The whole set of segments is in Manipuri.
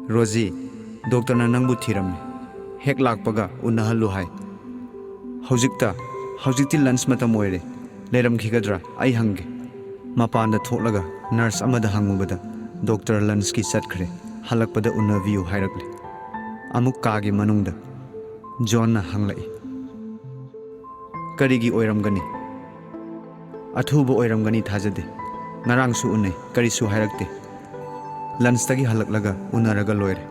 Rosie, Doctor na nangbu thiramni. Hek lakpaga unahallu hai. Hojikti lunch matam oire. Leram khigadra ai hange. Mapanda tholaga nurse amada hangubada. Doctor lunch ki satkre. Halakpada unaviu hairakle. Amuk kagi manungda. John na hanglai. Karigi oiramgani. Athuba oiramgani thajade. Ngarangsu unne karisu hairakte. Lunch tagi halaklaga unaraga loire.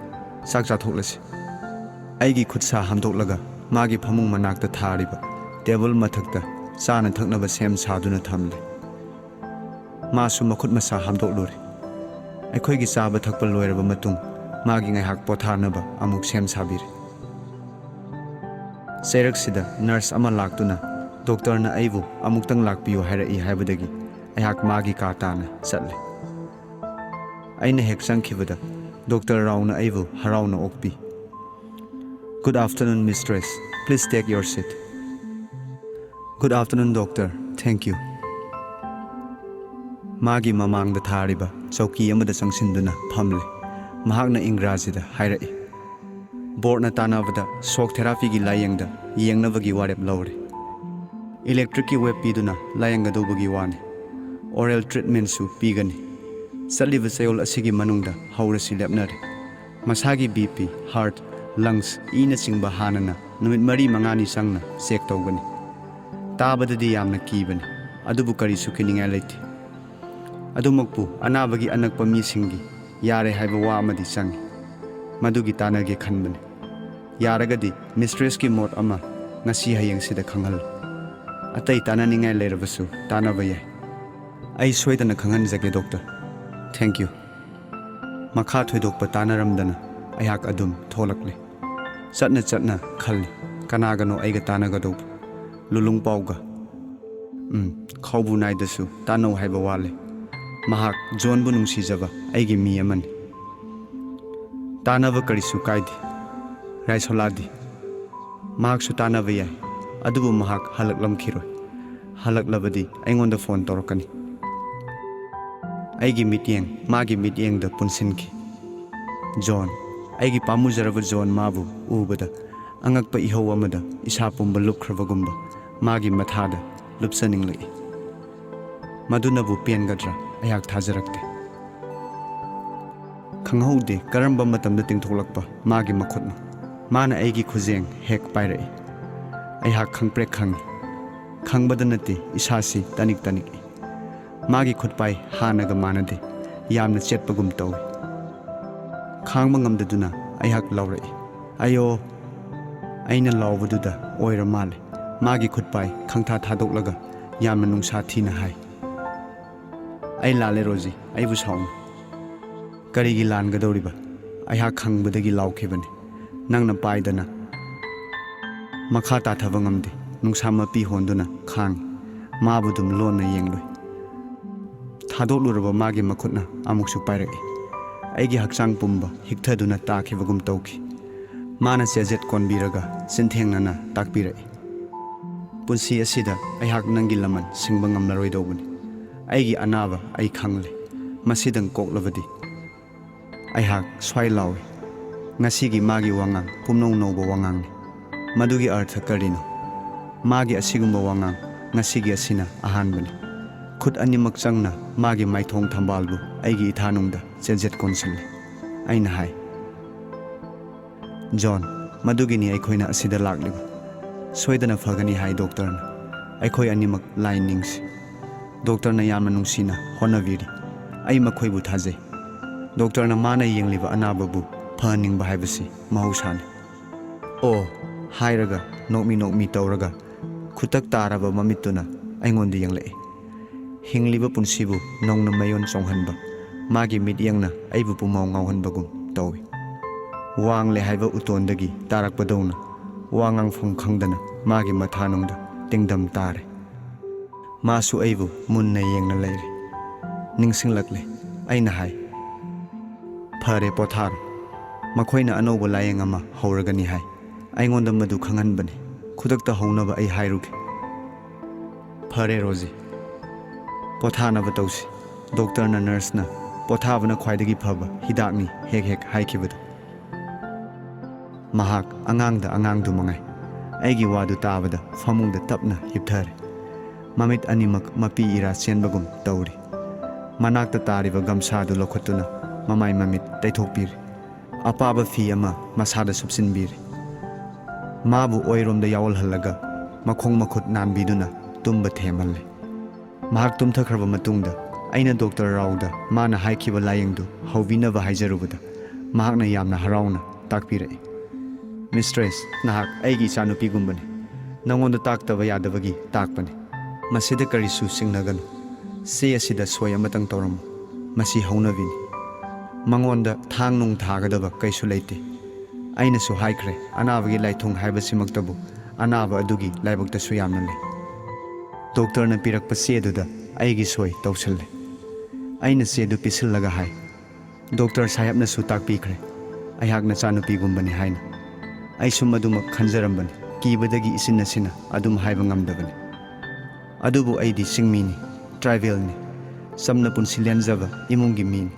Sakcha thoklase. Aigi khutsa hamdoklaga magi phamung manakta thariba. Table mathakta sana thaknaba sem saduna thamle. Masu makhut masa hamdoklure. Aikhoigi chaba thakpa loiraba matung magi ngaihak pothanaba amuk sem sabire. Seraksida nurse ama laktuna doctor na aibu amuktang lakpiyo hairai haibadagi aihak magi katana chatle. Aina hek sangkhibada Dr. Rauna aibu harauna okpi. Good afternoon, mistress. Please take your seat. Good afternoon, doctor. Thank you. Magi mamang da thariba chauki amada sangsinduna phamle. Mahakna Ingrazida hairai. Board na tanavada shock therapy gi layengda yengnabagi warep lawre. Electric ki web piduna layanga dobagi wane. Oral treatment su pigani. Saliva sayol asigi manungda haurasi lepnare. Masagi BP, heart, lungs, ina singba hanana numit mari mangani sangna check tawgani. Tabadadi yamna kibani. Adubu kari sukininga leti. Adumakpu anabagi anakpa mi singi yare haiba wa amadi sangi. Madugi tanage khanbani. Yaragadi mistress ki mot ama ngasi hayang sida khangal. Atai tananingai lerbasu tanaba yai. Ai soidana khanganjage doctor. Thank you. Makha thoidokpa tanaramdana ayak adum tholakle. Chatna khalli kanagano aiga tanagadop. Lulung pauga. Khawbu naidasu tanaw haiba wale. Mahak John bu nungsijaba aigi mi amani. Tanava karisu kaidi. Raisoladi. Mahak su tanava yai. Adubu mahak halaklam khiroi. Halaklabadi aingonda phone torokani. Aigi mityeng, magi mityeng da punsinki. John, aigi pamuzarava John mabu ubada. Angakpa ihaw amada isapumba lupkravagumba. Magi mathada lupsaninglai. Madunabu piengadra ayak thajarakte. Khanghaude karamba matamda tingtholakpa magi makhutna. Mana aigi khujeng hek pairai. Ayak khangprek khangi. Khangbada nate isasi tanik. Magi khutpai hanaga manade yamna chetpagum tawi. Khangba ngamdaduna ayak laurai. Ayo aina lawbaduda oira male. Magi khutpai khangtha thadoklaga yamna nungsa thina hai. Ai lale Rosie, aibu saum. Karigi lan gadoriba. Ayak khangbadagi lawkhibani. Nangna paidana. Makha tathaba ngamde nungsa mapi honduna khang. Mabudum lona yengloi. Thadoluraba magi makhutna amuksu pairai. Aigi haksang pumba hikthaduna takhibagum tawki. Mana sejet konbiraga sinthengnana takpirai. Punsi asida ayak nangi laman singba ngamlaroi dawbani. Aigi anaba ai khangle. Masidang koklabadi. Ayak swai lawi. Ngasigi magi wangang pumnong nobo wangang ni. Madugi artha karino. Magi asigumba wangang ngasigi asina ahanbani. Khut animak changna magi maithong thambalbu aigi ithanungda chejet konsanle. Aina hai. John, madugini aikhoina asida lakliba. Soidana phagani hai doctor na. Aikhoi animak linings. Doctor na yamna nungsina honaviri. Ai makhoibu thajai. Doctor na mana yengliba anababu phaningba haibasi mahausani. Oh, hairaga nokmi tawraga khutak taraba mamituna aingondi yenglai. Hingliba punsibu nongna mayon chonghanba magi midyangna aibu pumau ngauhanbagum tawi. Wangle haiba utondagi tarakpadawna wangang phong khangdana magi mathanongda tingdam tare. Masu aibu munna yengna leire. Ningsinglakle aina hai. Phare pothar. Makhoina anoba layeng ama hauragani hai. Aingonda madu khanganbani. Khudakta haunaba ai hairuge. Phare Rosie. Pothanaba tawsi. Doctor na nurse na pothabana khwaidagi phaba hidakni hek haikibadu. Mahak angang du mangai. Aigi wadu tabada famungda tapna hipthare. Mamit animak mapi ira senbagum tauri. Manakta tariba gamsadu lokhotuna mamai mamit taithokpiri. Apaba fi ama masada subsinbiri. Mabu oiromda yawalhallaga makhong makhut nanbiduna tumba themalle. Mahak tumthakhraba matungda aina Dr. Rauda mana haikhiba layengdu hawinaba haijarubada mahakna yamna harauna takpirai. Mistress, nahak aigi ichanupi gumbani. Nangonda taktaba yadabagi takpani. Masida karisu singnaganu. Se asida soy amatang toramu. Masi haunavini. Mangonda thang nung thagadaba kaisu leite. Aina su haikre anabagi laithong haibasimaktabu anaba adugi laibaktasu yamna le. Doctor na pirakpa seduda aigi soy tausalle. Aina sedu pisillaga hai. Doctor sahibna su takpikre. Ayhakna chanupi gumbani haina. Ay sumadumak khanjarambani kibadagi isinna sina adum haiba ngamdabani. Adubu Eidi singmini, tribalni, samna punsi lenjaba imungi mini,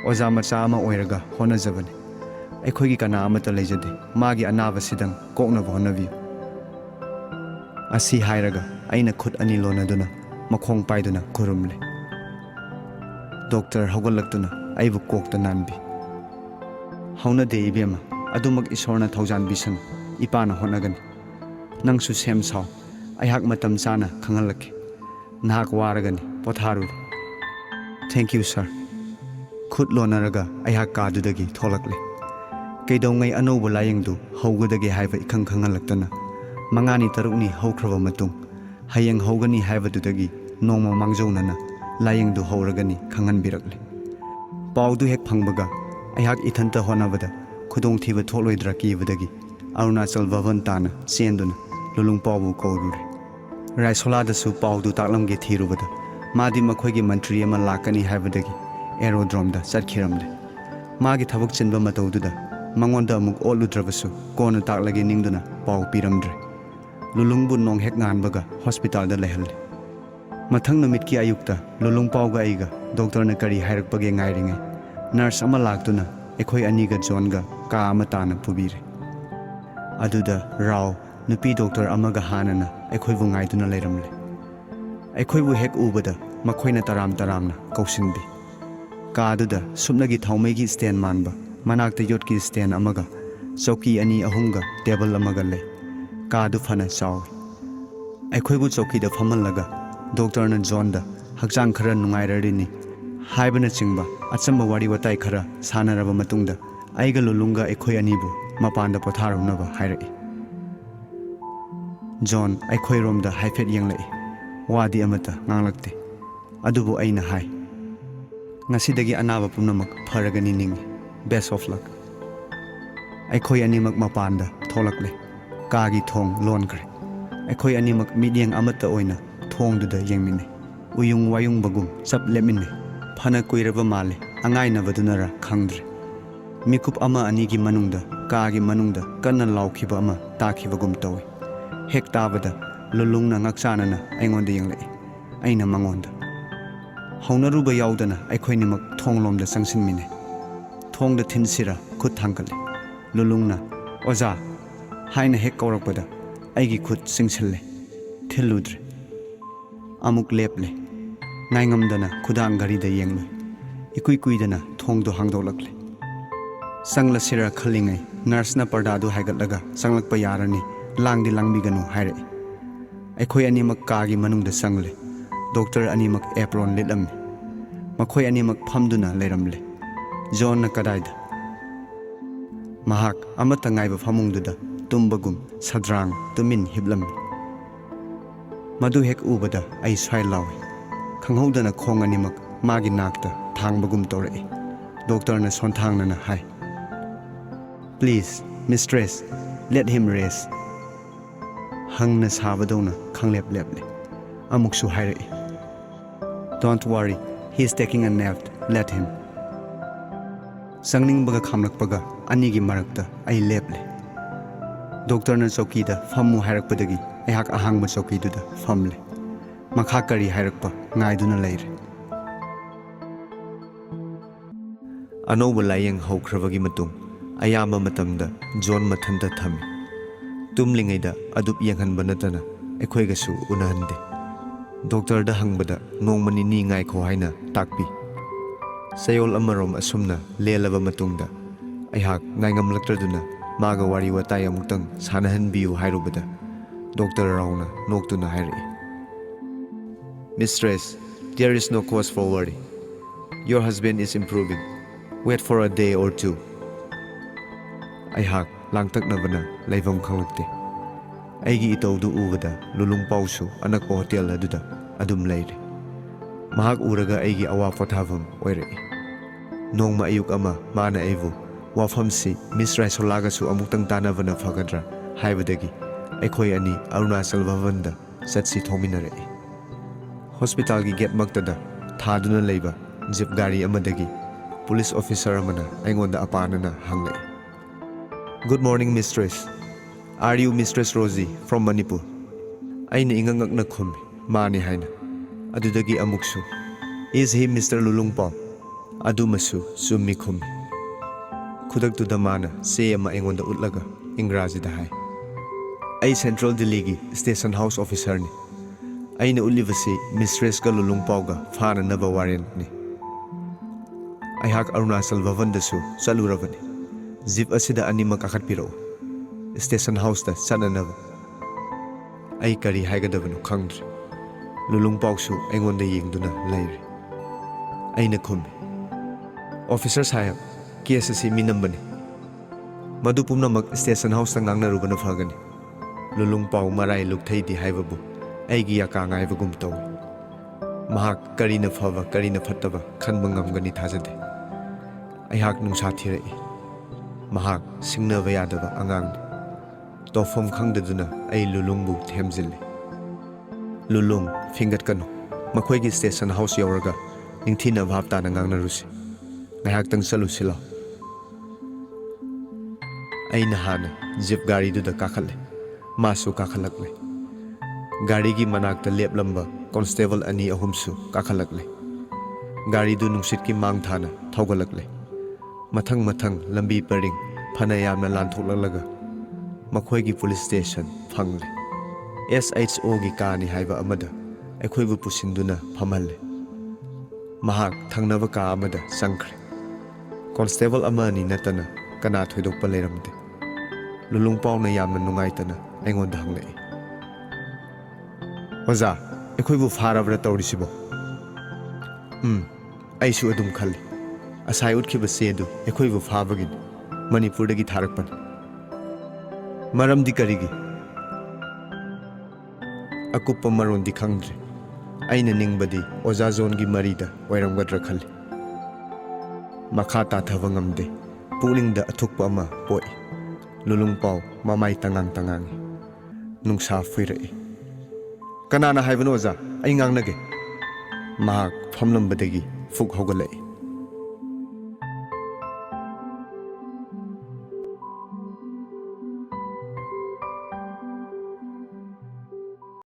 oza macha ama oiraga honajabani. Aikhoigi kana amata leijade magi anaba sidang koknaba honabiyu. Asi hairaga aina khut ani lonaduna makhong paiduna khurumle. Doctor hogalaktuna aibu kokta nanbi. Haunade ibema adumak isorna thaujan bisan ipana honagani. Nangsu sem saw ayhak matam chana khangalakki. Nahak waragani potharuri. Thank you sir. Khut lonaraga ayhak kadudagi tholakle. Kaidongai anoba layengdu haugadagi haiba ikhang khangalaktana. Mangani tarukni haukraba matung. Hayeng haugani haibadudagi nongma mangjaunana layengdu hauragani khanganbirakle. Paudu hek phangbaga ayhak ithanta honabada khudong thiba tholoidra kibadagi Arunachal Bhavan tana senduna lulung pawu kaurure. Raisoladasu paudu taklamge thirubada madi makhoigi mantri ama lakani haibadagi aerodrome da chatkhiramle. Magi thabuk chinba mataududa mangonda amuk oludrabasu kona taklage ningduna pau piramdre. Lulungbu nong hek nganbaga hospital da lehalle. Mathang namitki ayukta lulung pauga aiga doctor na kari hairakpage ngairingai nurse ama laktuna ekhoi aniga jonga ka ama tana pubire. Aduda Rao nupi doctor amaga hanana ekhoi bu ngaiduna leiramle. Ekhoi bu hek ubada makhoina taramna kausinbi. Ka aduda supnagi thaumegi stand manba manakta yotki stand amaga chauki ani ahumga table amaga le. Ka adu phana chaw. Ekhoi bu chauki da phamallaga doctor na jonda hakjang khara nungairini haibana chingba achamba wari watai khara sanaraba matungda aiga lulunga ekhoi anibu mapanda potharunaba hairai. John aikhoi romda haifet yanglai wadi amata nganglakte adubu aina hai ngasidagi anaba pumnamak pharagani ningi best of luck. Aikhoi animak mapanda tholakle kagi thong lonkre aikhoi animak midyang amata oina thongduda yengmine uyung wayung bagum chap lemine phana kuiraba male angaina badunara khangdre. Mikup ama anigi manungda kagi manungda kanna laukhiba ama takhibagum tawi. Hek tabada lulungna ngakchanana aingonda yanglai aina mangonda. Haunaruba yaudana aikhoi thonglomda changsinmine. Thongda thinsira khut thangkale. Lulungna oza haina hek kaurakpada aigi khut singsille thilludre. Amuk leple ngaingamdana khudang garida yengloi. Ikui kuidana thongdo hangdolakle. Sangla sira khalingai nurse na pardadu haigatlaga sanglakpa yarani langdi langbiganu hairai. Aikhoi animak kagi manungda sangle. Doctor animak apron litlamne. Makhoi animak phamduna leiramle. John na kadaida. Mahak amata ngaiba phamungduda tumbagum sadrang tumin hiblamne. Madu hek ubada ai swai lawi. Khanghaudana khong animak magi nakta thangbagum torai. Doctor na sonthangnana hai. Please, mistress, let him rest. Hangna sabadona khanglep leple. Amuksu hairai. Don't worry, he is taking a nap. Let him. Sangning baga khamlakpaga anigi marakta ai leple. Doctor na chokida fammu hairakpadagi ayhak ahangba chokiduda famle. Makha kari hairakpa ngaiduna leire. Anoba layeng haukrabagi matung Ayama matamda John mathanda thami. Tumlingaida adup yanghanba natana ekhoigasu unahande. Doctor da hangbada nongmani ni ngai kho haina takpi. Sayol amarom asumna lelaba matungda aihak ngaingamlaktraduna maga wari watai amutang sanahanbiu hairubada Dr. Rauna noktuna hairi. Mistress, there is no cause for worry. Your husband is improving. Wait for a day or two. Aihak langtaknabana laivam khanglakte. Aigi itawdu ubada lulung pausu anak hotel aduda adum leire. Mahak uraga aigi awa pothavam oirei. Nongma ayuk ama mana aivu wafamsi Mistress holagasu amutang tanavana fagadra haibadagi aikhoi ani Arunachal Bhavanda satsi thominarei. Hospital gi gate maktada thaduna leiba jeep gari amadagi police officer amana aingonda apanana hanglei. Good morning, Mistress. Are you Mistress Rosie from Manipur? Aina ingangakna khumi mani haina. Adudagi amuksu. Is he Mr. Lulungpaw? Adumasu summi khumi. Kudak tuda mana se ama aingonda utlaga Ingraji da hai. Ai Central Delhi gi station house officer ni. Aina ulivasi Mistress ka Lulungpaw ga phana naba warrant ni. Aihak Arunachal Bhavandasu chaluravani. Jeep asida animak akhatpirau. Station house da chananaba. Ai kari haigadavanu khangdri. Lulungpawsu aingonda yengduna leire. Aina khumi. Officer sahib, case asi minambani. Madu pumnamak station house ta ngangnarubana phagani. Lulungpaw marai lukthaidi haibabu aigi yaka ngaibagum tawi. Mahak karina phava karina phattaba khanba ngamgani thajade. Aihak nungsa thirai. Mahak singnaba yadaba angangni. Tofam khangdaduna ai lulungbu themjilli. Lulung fingat kanu makhoigi station house yauraga ningthina bhabta na ngangnarusi. Ngahak tang salusila. Aina hana jeep gari duda kakhalle. Masu kakhalakle. Gari gi manakta leplamba constable ani ahumsu kakhalakle. Gari du nungsit ki mang thana thaugalakle. Mathang mathang lambi paring phana yamna lanthoklalaga makhoigi police station phangle. SHO gi kani haiba amada aikhoibu pusinduna phamhalle. Mahak thangnaba ka amada sangkhre. Constable amani natana kana thoidokpa leiramde. Lulungpaw na yamna nungaitana aingonda hanglei. Oza, aikhoibu pharabra tawrisibo. Aisu adum khalli. Asai utkiba sedu aikhoibu phabagin Manipur dagi tharakpan. Maramdi karigi. Akuppa marondi khangdre. Aina ningbadi oza zone gi marida oiramgadra khalli. Makha tathava ngamde. Pulingda athukpa ama poi. Lulungpaw mamai tangang-tangangi. Nungsa fuirai. Kanana haibano oza ai ngangnage. Mahak phamlambadagi fuk hogalai.